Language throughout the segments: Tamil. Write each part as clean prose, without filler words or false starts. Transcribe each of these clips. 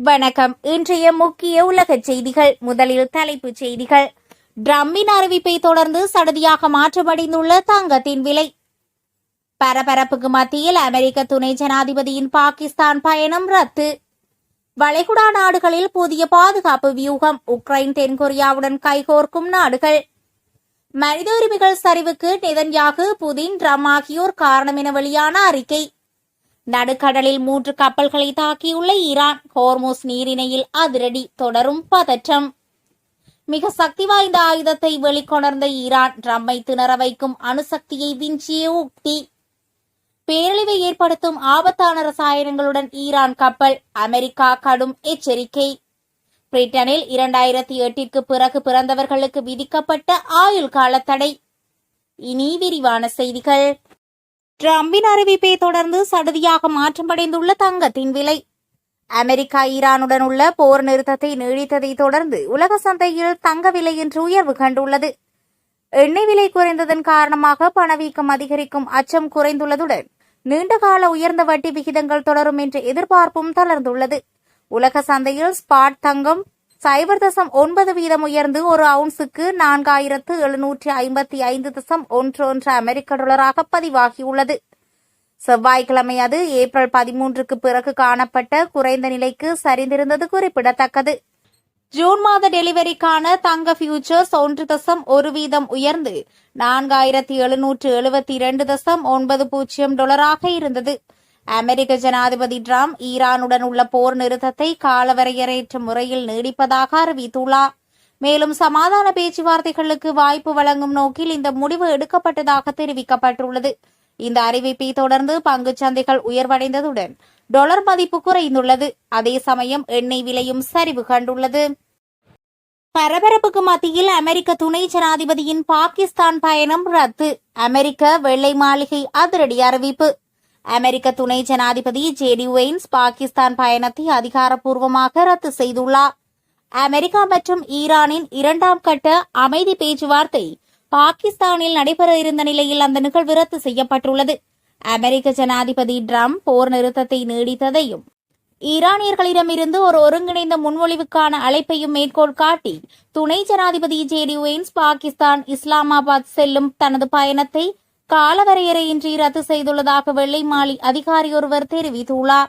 வணக்கம். இன்றைய முக்கிய உலக செய்திகள். முதலில் தலைப்புச் செய்திகள். டிரம்பின் அறிவிப்பை தொடர்ந்து சடதியாக மாற்றமடைந்துள்ள தங்கத்தின் விலை. பரபரப்புக்கு மத்தியில் அமெரிக்க துணை ஜனாதிபதியின் பாகிஸ்தான் பயணம் ரத்து. வளைகுடா நாடுகளில் புதிய பாதுகாப்பு வியூகம். உக்ரைன் தென்கொரியாவுடன் கைகோர்க்கும் நாடுகள். மனித உரிமைகள் சரிவுக்கு நெதன்யாகு, புதின், ட்ரம்ப் ஆகியோர் காரணம் என வெளியான அறிக்கை. நடுக்கடலில் 3 கப்பல்களை தாக்கியுள்ள ஈரான். ஹோர்முஸ் நீரிணையில் அதிரடி, தொடரும் பதற்றம். மிக சக்தி வாய்ந்த ஆயுதத்தை வெளிக்கொணர்ந்த ஈரான். ட்ரம்பை திணற வைக்கும் அணுசக்தியை விஞ்சிய உக்தி. பேரழிவை ஏற்படுத்தும் ஆபத்தான ரசாயனங்களுடன் ஈரான் கப்பல். அமெரிக்கா கடும் எச்சரிக்கை. பிரிட்டனில் 2008ற்கு பிறகு பிறந்தவர்களுக்கு விதிக்கப்பட்ட ஆயுள் கால தடை. இனி விரிவான செய்திகள். டிரம்பின் அறிவிப்பை தொடர்ந்து சடதியாக மாற்றமடைந்துள்ள தங்கத்தின் விலை. அமெரிக்கா ஈரானுடன் உள்ள போர் நிறுத்தத்தை நீடித்ததை தொடர்ந்து உலக சந்தையில் தங்க விலை இன்று உயர்வு கண்டுள்ளது. எண்ணெய் விலை குறைந்ததன் காரணமாக பணவீக்கம் அதிகரிக்கும் அச்சம் குறைந்துள்ளதுடன் நீண்டகால உயர்ந்த வட்டி விகிதங்கள் தொடரும் என்ற எதிர்பார்ப்பும் தளர்ந்துள்ளது. உலக சந்தையில் ஸ்பாட் தங்கம் 0.9% உயர்ந்து ஒரு அவுன்ஸுக்கு 4755.11 அமெரிக்க டாலராக பதிவாகியுள்ளது. செவ்வாய்க்கிழமை அது ஏப்ரல் 13க்கு பிறகு காணப்பட்ட குறைந்த நிலைக்கு சரிந்திருந்தது குறிப்பிடத்தக்கது. ஜூன் மாத டெலிவரிக்கான தங்க ஃபியூச்சர்ஸ் 1% உயர்ந்து 4772.90 டாலராக இருந்தது. அமெரிக்க ஜனாதிபதி ட்ரம்ப் ஈரானுடன் உள்ள போர் நிறுத்தத்தை காலவரையறையற்ற முறையில் நீடிப்பதாக அறிவித்துள்ளார். மேலும் சமாதான பேச்சுவார்த்தைகளுக்கு வாய்ப்பு வழங்கும் நோக்கில் இந்த முடிவு எடுக்கப்பட்டதாக தெரிவிக்கப்பட்டுள்ளது. இந்த அறிவிப்பை தொடர்ந்து பங்குச் சந்தைகள் உயர்வடைந்ததுடன் டாலர் மதிப்பு குறைந்துள்ளது. அதே சமயம் எண்ணெய் விலையும் சரிவு கண்டுள்ளது. பரபரப்புக்கு மத்தியில் அமெரிக்க துணை ஜனாதிபதியின் பாகிஸ்தான் பயணம் ரத்து. அமெரிக்க வெள்ளை மாளிகை அதிரடி அறிவிப்பு. அமெரிக்க துணை ஜனாதிபதி ஜேடி வெயின்ஸ் பாகிஸ்தான் பயணத்தை அதிகாரப்பூர்வமாக ரத்து செய்துள்ளார். அமெரிக்கா மற்றும் ஈரானின் 2ஆம் கட்ட அமைதி பேச்சுவார்த்தை பாகிஸ்தானில் நடைபெற இருந்த நிலையில் அந்த நிகழ்வு ரத்து செய்யப்பட்டுள்ளது. அமெரிக்க ஜனாதிபதி ட்ரம்ப் போர் நிறுத்தத்தை நீடித்ததையும் ஈரானியர்களிடமிருந்து ஒரு ஒருங்கிணைந்த முன்மொழிவுக்கான அழைப்பையும் மேற்கோள் காட்டி துணை ஜனாதிபதி ஜேடி வெயின்ஸ் பாகிஸ்தான் இஸ்லாமாபாத் செல்லும் தனது பயணத்தை காலவரையறையின்றி ரத்து செய்துள்ளதாக வெள்ளை மாளிகை அதிகாரி ஒருவர் தெரிவித்துள்ளார்.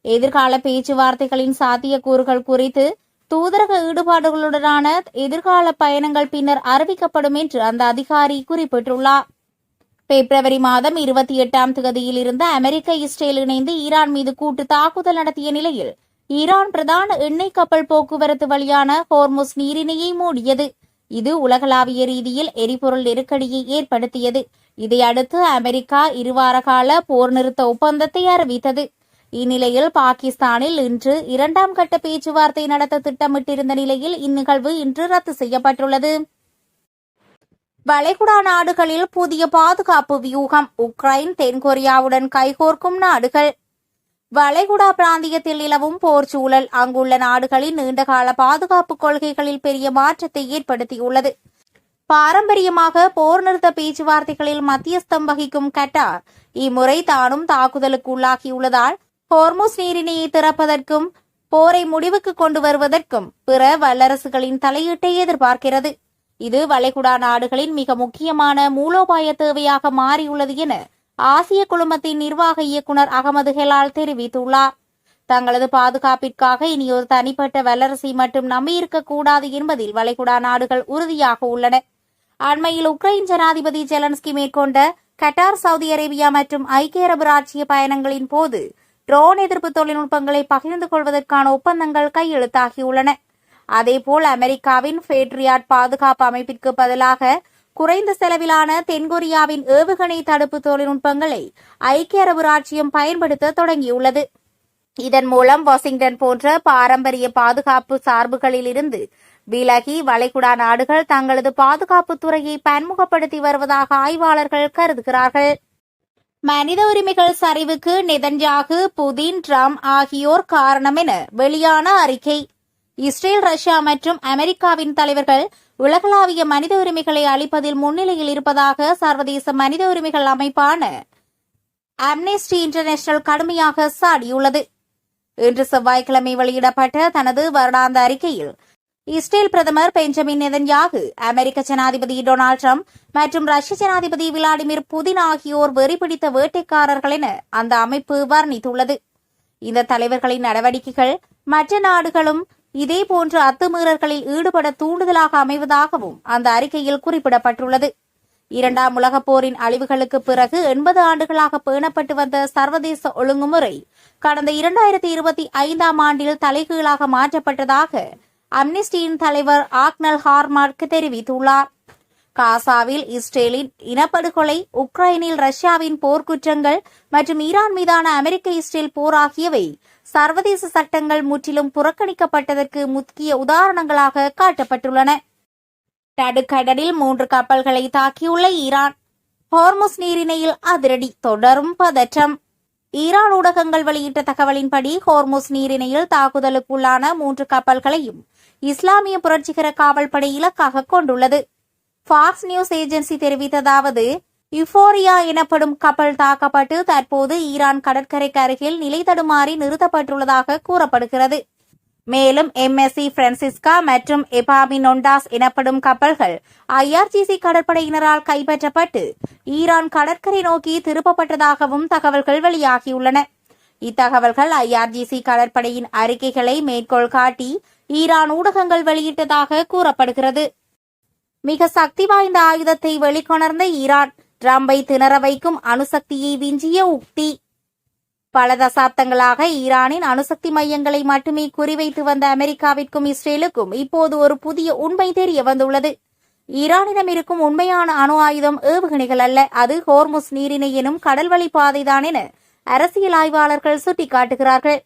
எதிர்கால பேச்சுவார்த்தைகளின் சாத்தியக்கூறுகள் குறித்து தூதரக ஈடுபாடுகளுடனான எதிர்கால பயணங்கள் பின்னர் அறிவிக்கப்படும் என்று அந்த அதிகாரி குறிப்பிட்டுள்ளார். பிப்ரவரி மாதம் 28ஆம் தேதியில் இருந்து அமெரிக்க இஸ்ரேல் இணைந்து ஈரான் மீது கூட்டு தாக்குதல் நடத்திய நிலையில் ஈரான் பிரதான எண்ணெய் கப்பல் போக்குவரத்து வழியான ஹோர்முஸ் நீரிணையை மூடியது. இது உலகளாவிய ரீதியில் எரிபொருள் நெருக்கடியை ஏற்படுத்தியது. இதையடுத்து அமெரிக்கா 2 வார கால போர் நிறுத்த ஒப்பந்தத்தை அறிவித்தது. இந்நிலையில் பாகிஸ்தானில் இன்று 2ஆம் கட்ட பேச்சுவார்த்தை நடத்த திட்டமிட்டிருந்த நிலையில் இந்நிகழ்வு இன்று ரத்து செய்யப்பட்டுள்ளது. வளைகுடா நாடுகளில் புதிய பாதுகாப்பு வியூகம். உக்ரைன் தென்கொரியாவுடன் கைகோர்க்கும் நாடுகள். வளைகுடா பிராந்தியத்தில் நிலவும் போர் சூழல் அங்குள்ள நாடுகளின் நீண்டகால பாதுகாப்பு கொள்கைகளில் பெரிய மாற்றத்தை ஏற்படுத்தியுள்ளது. பாரம்பரியமாக போர் நிறுத்த பேச்சுவார்த்தைகளில் மத்தியஸ்தம் வகிக்கும் கட்டார் இம்முறை தானும் தாக்குதலுக்கு உள்ளாகியுள்ளதால் ஹோர்முஸ் நீரிணையை திறப்பதற்கும் போரை முடிவுக்கு கொண்டு வருவதற்கும் பிற வல்லரசுகளின் தலையீட்டை எதிர்பார்க்கிறது. இது வளைகுடா நாடுகளின் மிக முக்கியமான மூலோபாய தேவையாக மாறியுள்ளது என ஆசிய குழுமத்தின் நிர்வாக இயக்குநர் அகமது ஹெலால் தெரிவித்துள்ளார். தங்களது பாதுகாப்பிற்காக இனி ஒரு தனிப்பட்ட வல்லரசை மட்டும் நம்பியிருக்கக்கூடாது என்பதில் வளைகுடா நாடுகள் உறுதியாக உள்ளன. அண்மையில் உக்ரைன் ஜனாதிபதி ஜெலன்ஸ்கி மேற்கொண்ட கட்டார், சவுதி அரேபியா மற்றும் ஐக்கிய அரபு ராச்சிய பயணங்களின் போது ட்ரோன் எதிர்ப்பு தொழில்நுட்பங்களை பகிர்ந்து கொள்வதற்கான ஒப்பந்தங்கள் கையெழுத்தாகியுள்ளன. அதேபோல் அமெரிக்காவின் பேட்ரியாட் பாதுகாப்பு அமைப்பிற்கு பதிலாக குறைந்த செலவிலான தென்கொரியாவின் ஏவுகணை தடுப்பு தொழில்நுட்பங்களை ஐக்கிய அரபு ராச்சியம் பயன்படுத்த தொடங்கியுள்ளது. இதன் மூலம் வாஷிங்டன் போன்ற பாரம்பரிய பாதுகாப்பு சார்புகளில் இருந்து விலகி வளைகுடா நாடுகள் தங்களது பாதுகாப்பு துறையை பன்முகப்படுத்தி வருவதாக ஆய்வாளர்கள் கருதுகிறார்கள். மனித உரிமைகள் சரிவுக்கு நெதன்யாகு, புதின், ட்ரம்ப் ஆகியோர் காரணம் என வெளியான அறிக்கை. இஸ்ரேல், ரஷ்யா மற்றும் அமெரிக்காவின் தலைவர்கள் உலகளாவிய மனித உரிமைகளை அளிப்பதில் முன்னிலையில் இருப்பதாக சர்வதேச மனித உரிமைகள் அமைப்பான அம்னெஸ்டி இன்டர்நேஷனல் கடுமையாக சாடியுள்ளது. இன்று செவ்வாய்க்கிழமை வெளியிடப்பட்ட தனது வருடாந்த அறிக்கையில் இஸ்ரேல் பிரதமர் பெஞ்சமின் நெதன்யாகு, அமெரிக்க ஜனாதிபதி டொனால்டு டிரம்ப் மற்றும் ரஷ்ய ஜனாதிபதி விளாடிமிர் புதின் ஆகியோர் வெறிபிடித்த வேட்டைக்காரர்கள் என அந்த அமைப்பு வர்ணித்துள்ளது. இந்த தலைவர்களின் நடவடிக்கைகள் மற்ற நாடுகளும் இதேபோன்ற அத்துமீறல்களில் ஈடுபட தூண்டுதலாக அமைவதாகவும் அந்த அறிக்கையில் குறிப்பிடப்பட்டுள்ளது. இரண்டாம் உலகப் போரின் அழிவுகளுக்கு பிறகு 80 ஆண்டுகளாக பேணப்பட்டு வந்த சர்வதேச ஒழுங்குமுறை கடந்த 2025ஆம் ஆண்டில் தலைகீழாக மாற்றப்பட்டதாக அம்னஸ்டியின் தலைவர் ஆக்னல் ஹார்மார்க் தெரிவித்துள்ளார். காசாவில் இஸ்ரேலின் இனப்படுகொலை, உக்ரைனில் ரஷ்யாவின் போர்க்குற்றங்கள் மற்றும் ஈரான் மீதான அமெரிக்க இஸ்ரேல் போர் ஆகியவை சர்வதேச சட்டங்கள் முற்றிலும் புறக்கணிக்கப்பட்டதற்கு முக்கிய உதாரணங்களாக காட்டப்பட்டுள்ளன. நடுக்கடலில் 3 கப்பல்களை தாக்கியுள்ள ஈரான். ஹோர்முஸ் நீரிணையில் அதிரடி, தொடரும் பதற்றம். ஈரான் ஊடகங்கள் வெளியிட்ட தகவலின்படி ஹோர்முஸ் நீரிணையில் தாக்குதலுக்குள்ளான 3 கப்பல்களையும் இஸ்லாமிய புரட்சிகர காவல்படை இலக்காக கொண்டுள்ளது. ஃபாக்ஸ் நியூஸ் ஏஜென்சி தெரிவித்ததாவது, யுஃபோரியா எனப்படும் கப்பல் தாக்கப்பட்டு தற்போது ஈரான் கடற்கரைக்கு அருகில் நிலை தடுமாறி நிறுத்தப்பட்டுள்ளதாக கூறப்படுகிறது. மேலும் எம்எஸ்சி பிரான்சிஸ்கா மற்றும் எபாமினொண்டாஸ் எனப்படும் கப்பல்கள் ஐஆர்ஜிசி கடற்படையினரால் கைப்பற்றப்பட்டு ஈரான் கடற்கரை நோக்கி திருப்பப்பட்டதாகவும் தகவல்கள் வெளியாகியுள்ளன. இத்தகவல்கள் ஐஆர்ஜிசி கடற்படையின் அறிக்கைகளை மேற்கோள் காட்டி ஈரான் ஊடகங்கள் வெளியிட்டதாக கூறப்படுகிறது. மிக சக்தி வாய்ந்த ஆயுதத்தை வெளிக்கொணர்ந்த ஈரான், டிரம்பை திணற வைக்கும் அணுசக்தியை விஞ்சிய உக்தி. பல தசாப்தங்களாக ஈரானின் அணுசக்தி மையங்களை மட்டுமே குறிவைத்து வந்த அமெரிக்காவிற்கும் இஸ்ரேலுக்கும் இப்போது ஒரு புதிய உண்மை தெரிய வந்துள்ளது. ஈரானிடம் இருக்கும் உண்மையான அணு ஆயுதம் ஏவுகணைகள் அல்ல, அது ஹோர்முஸ் நீரிணை எனும் கடல்வழி பாதைதான் என அரசியல் ஆய்வாளர்கள் சுட்டிக்காட்டுகிறார்கள்.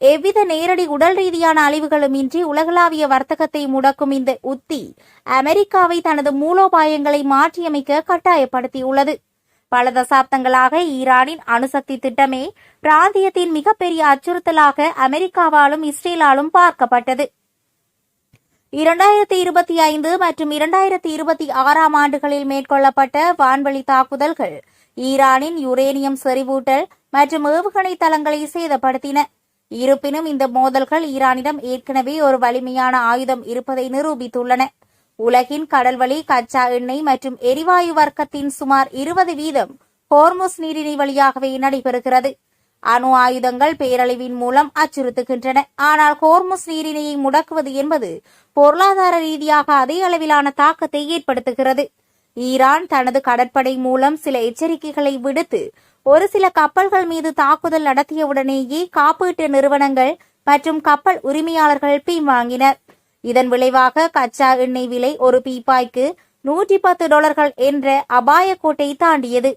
எவ்வித நேரடி உடல் ரீதியான அழிவுகளும் இன்றி உலகளாவிய வர்த்தகத்தை முடக்கும் இந்த உத்தி அமெரிக்காவை தனது மூலோபாயங்களை மாற்றியமைக்க கட்டாயப்படுத்தியுள்ளது. பல தசாப்தங்களாக ஈரானின் அணுசக்தி திட்டமே பிராந்தியத்தின் மிகப்பெரிய அச்சுறுத்தலாக அமெரிக்காவாலும் இஸ்ரேலாலும் பார்க்கப்பட்டது. 2025 மற்றும் 2026ஆம் ஆண்டுகளில் மேற்கொள்ளப்பட்ட வான்வழி தாக்குதல்கள் ஈரானின் யுரேனியம் செறிவூட்டல் மற்றும் ஏவுகணை தளங்களை சேதப்படுத்தின. இருப்பினும் இந்த மோதல்கள் ஈரானிடம் ஏற்கனவே ஒரு வலிமையான ஆயுதம் இருப்பதை நிரூபித்துள்ளன. உலகின் கடல்வழி கச்சா எண்ணெய் மற்றும் எரிவாயு வர்க்கத்தின் சுமார் 20% ஹோர்முஸ் நீரிணை வழியாகவே நடைபெறுகிறது. அணு ஆயுதங்கள் பேரழிவின் மூலம் அச்சுறுத்துகின்றன. ஆனால் ஹோர்முஸ் நீரிணையை முடக்குவது என்பது பொருளாதார ரீதியாக அதே அளவிலான தாக்கத்தை ஏற்படுத்துகிறது. ஈரான் தனது கடற்படை மூலம் சில எச்சரிக்கைகளை விடுத்து ஒரு சில கப்பல்கள் மீது தாக்குதல் நடத்தியவுடனேயே காப்பீட்டு நிறுவனங்கள் மற்றும் கப்பல் உரிமையாளர்கள் பின்வாங்கினர். இதன் விளைவாக கச்சா எண்ணெய் விலை ஒரு பீப்பாய்க்கு $110 என்ற அபாய கோட்டை தாண்டியது.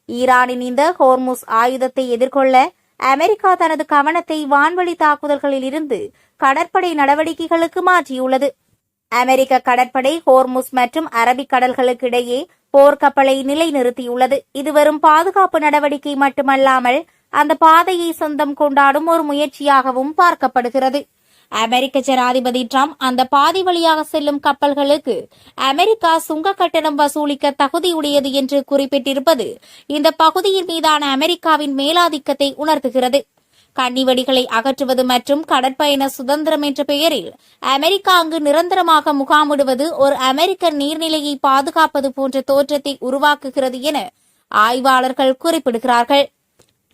ஈரானின் இந்த ஹோர்முஸ் ஆயுதத்தை எதிர்கொள்ள அமெரிக்கா தனது கவனத்தை வான்வழி தாக்குதல்களில் இருந்து கடற்படை நடவடிக்கைகளுக்கு மாற்றியுள்ளது. அமெரிக்க கடற்படை ஹோர்முஸ் மற்றும் அரபிக் கடல்களுக்கு இடையே போர்க்கப்பலை நிலைநிறுத்தியுள்ளது. இது வெறும் பாதுகாப்பு நடவடிக்கை மட்டுமல்லாமல் அந்த பாதையை சொந்தம் கொண்டாடும் ஒரு முயற்சியாகவும் பார்க்கப்படுகிறது. அமெரிக்க ஜனாதிபதி டிரம்ப் அந்த பாதை வழியாக செல்லும் கப்பல்களுக்கு அமெரிக்கா சுங்க கட்டணம் வசூலிக்க தகுதியுடையது என்று குறிப்பிட்டிருப்பது இந்த பகுதியின் மீதான அமெரிக்காவின் மேலாதிக்கத்தை உணர்த்துகிறது. கன்னிவெடிகளை அகற்றுவது மற்றும் கடற்பயண சுதந்திரம் என்ற பெயரில் அமெரிக்கா அங்கு நிரந்தரமாக முகாமிடுவது ஒரு அமெரிக்க நீர்நிலையை பாதுகாப்பது போன்ற தோற்றத்தை உருவாக்குகிறது என ஆய்வாளர்கள் குறிப்பிடுகிறார்கள்.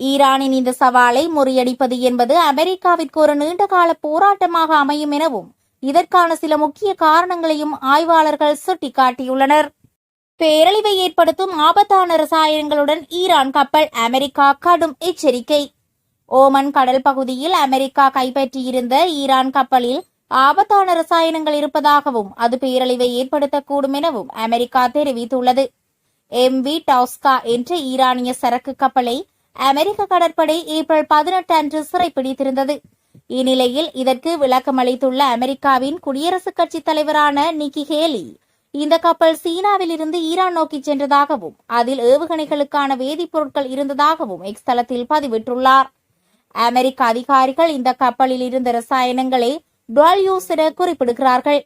ஈரானின் இந்த சவாலை முறியடிப்பது என்பது அமெரிக்காவிற்கு ஒரு நீண்டகால போராட்டமாக அமையும் எனவும் இதற்கான சில முக்கிய காரணங்களையும் ஆய்வாளர்கள் சுட்டிக்காட்டியுள்ளனர். பேரழிவை ஏற்படுத்தும் ஆபத்தான ரசாயனங்களுடன் ஈரான் கப்பல், அமெரிக்கா கடும் எச்சரிக்கை. ஓமன் கடல் பகுதியில் அமெரிக்கா கைப்பற்றியிருந்த ஈரான் கப்பலில் ஆபத்தான ரசாயனங்கள் இருப்பதாகவும் அது பேரழிவை ஏற்படுத்தக்கூடும் எனவும் அமெரிக்கா தெரிவித்துள்ளது. MV டாஸ்கா என்ற ஈரானிய சரக்கு கப்பலை அமெரிக்க கடற்படை ஏப்ரல் 18 அன்று சிறைப்பிடித்திருந்தது. இந்நிலையில் இதற்கு விளக்கமளித்துள்ள அமெரிக்காவின் குடியரசுக் கட்சித் தலைவரான நிக்கி ஹேலி, இந்த கப்பல் சீனாவில் இருந்து ஈரான் நோக்கி சென்றதாகவும் அதில் ஏவுகணைகளுக்கான வேதிப்பொருட்கள் இருந்ததாகவும் எக்ஸ் தளத்தில் பதிவிட்டுள்ளார். அமெரிக்க அதிகாரிகள் இந்த கப்பலில் இருந்த ரசாயனங்களை டுவல் யூஸ் என குறிப்பிடுகிறார்கள்.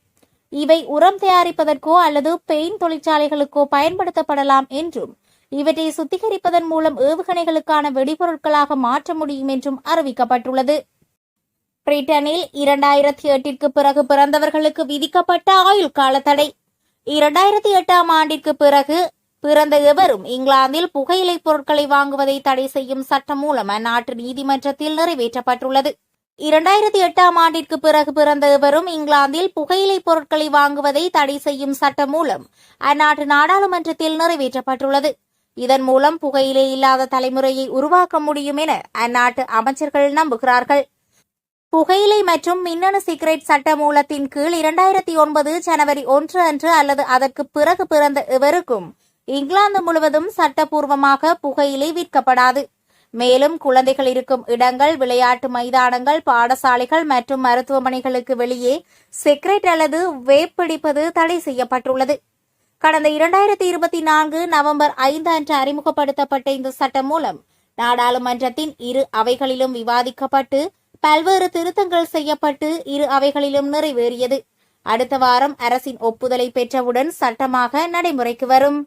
இவை உரம் தயாரிப்பதற்கோ அல்லது பெயிண்ட் தொழிற்சாலைகளுக்கோ பயன்படுத்தப்படலாம் என்றும் இவற்றை சுத்திகரிப்பதன் மூலம் ஏவுகணைகளுக்கான வெடிபொருட்களாக மாற்ற முடியும் என்றும் அறிவிக்கப்பட்டுள்ளது. பிரிட்டனில் 2008ற்கு பிறகு பிறந்தவர்களுக்கு விதிக்கப்பட்ட ஆயுள் கால தடை. 2008ஆம் ஆண்டிற்கு பிறகு பிறந்த எவரும் இங்கிலாந்தில் புகையிலை பொருட்களை வாங்குவதை தடை செய்யும் சட்டம் மூலம் அந்நாட்டு நீதிமன்றத்தில் நிறைவேற்றப்பட்டுள்ளது. 2008ஆம் ஆண்டிற்கு பிறகு பிறந்த எவரும் இங்கிலாந்தில் புகையிலை பொருட்களை வாங்குவதை தடை செய்யும் சட்டம் மூலம் அந்நாட்டு நாடாளுமன்றத்தில் நிறைவேற்றப்பட்டுள்ளது. இதன் மூலம் புகையிலை இல்லாத தலைமுறையை உருவாக்க முடியும் என அந்நாட்டு அமைச்சர்கள் நம்புகிறார்கள். புகையிலை மற்றும் மின்னணு சிகரெட் சட்ட மூலத்தின் கீழ் 2009 ஜனவரி 1 அன்று அல்லது அதற்கு பிறகு பிறந்த எவருக்கும் இங்கிலாந்து முழுவதும் சட்டப்பூர்வமாக புகையிலை விற்கப்படாது. மேலும் குழந்தைகள் இருக்கும் இடங்கள், விளையாட்டு மைதானங்கள், பாடசாலைகள் மற்றும் மருத்துவமனைகளுக்கு வெளியே சிகரெட் அல்லது வேப் பிடிப்பது தடை செய்யப்பட்டுள்ளது. கடந்த 2024 நவம்பர் 5 அன்று அறிமுகப்படுத்தப்பட்ட இந்த சட்டம் மூலம் நாடாளுமன்றத்தின் இரு அவைகளிலும் விவாதிக்கப்பட்டு பல்வேறு திருத்தங்கள் செய்யப்பட்டு இரு அவைகளிலும் நிறைவேறியது. அடுத்த வாரம் அரசின் ஒப்புதலை பெற்றவுடன் சட்டமாக நடைமுறைக்கு வரும்.